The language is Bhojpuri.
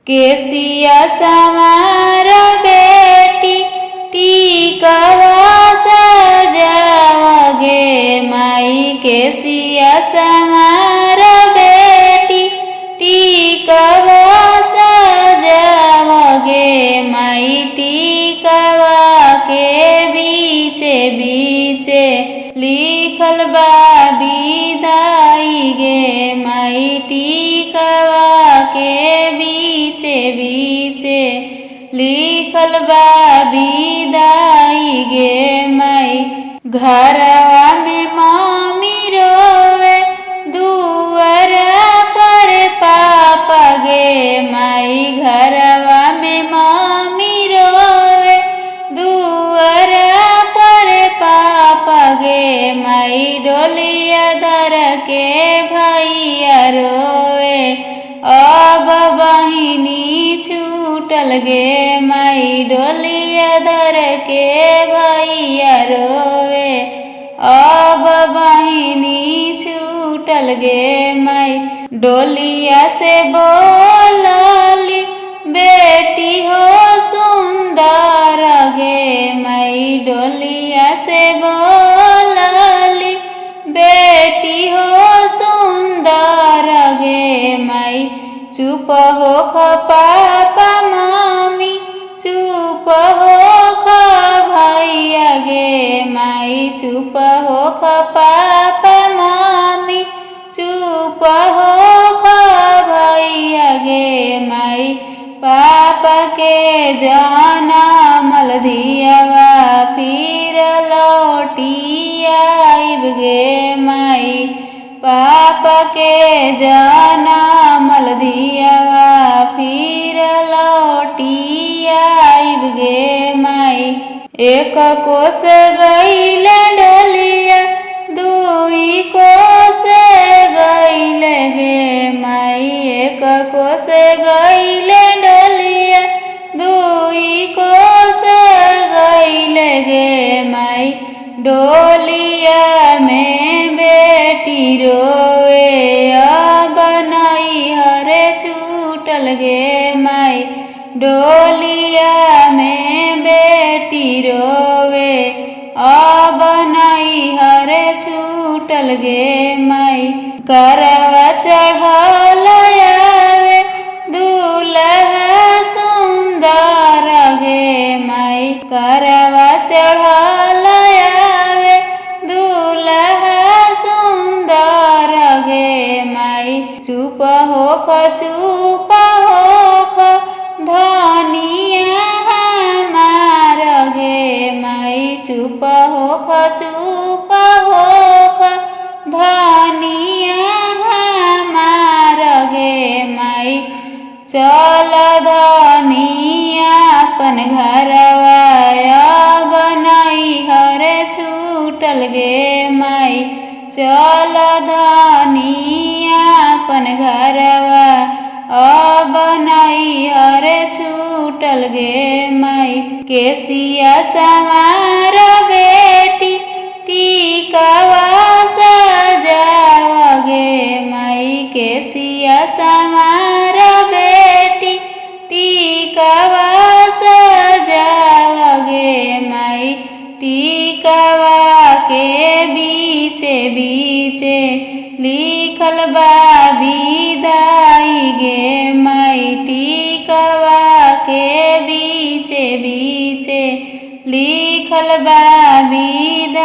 केसिया समार बेटी टीकवा सजावगे माई। केसिया समार बेटी टीकवा सजावगे माई। टीकवा के बीचे बीचे लिखल बा विदाई गे माई। टीकवा के बीचे बीचे लिखल बा विदाई गे माई। घरवा में मम्मी रोवे दुआरा पर पापा गे माई। घरवा में मम्मी रोवे दुआरा पर पापा गे माई। डोलिया धर के भैया रोवे अब बहिनी छूटल गे माई। डोलिया धर के भैया रोवे अब बहिनी छूटल गे माई। डोलिया से बोलली बेटी हो सुंदर गे माई। डोलिया से बोलली बेटी हो सुंदर गे माई। चुप हो ख पापा मम्मी चुप हो ख भैया गे माई। चुप हो ख पापा मम्मी चुप हो ख भैया गे माई। पापा के जनमल धियावा फिर लौटी आइब गे माई। पापा के जनमल धियावा फिर लौटी आइब गे माई। एक कोस गईले डोलिया दुई कोस गईले गे माई। एक कोस गईले डोलिया दुई कोस गईले गे माई। डोलिया में बेटी रोवे अब नैहर छूटल गे माई। डोलिया में बेटी रोवे अब नैहर छूटल गे माई। करवा चढ़ल आवे दूल्हा सुंदर गे माई। करवा चढ़ल आवे दूल्हा सुंदर गे माई। चुप हो ख धनिया हमार गे माई। चुप हो ख धनिया हमार गे माई। चल धनिया अपन घरवा अब नैहर छूटल गे माई। चल धनिया अपन घरवा अब नैहर छूटल गे माई। केसिया समार बेटी टीकवा सजावगे माई। केसिया समार बेटी टीकवा सजावगे माई। टीकवा के बीचे बीचे लिखल बा विदाई गे माई। टीकवा के बीचे बीचे लिखल बा विदाई।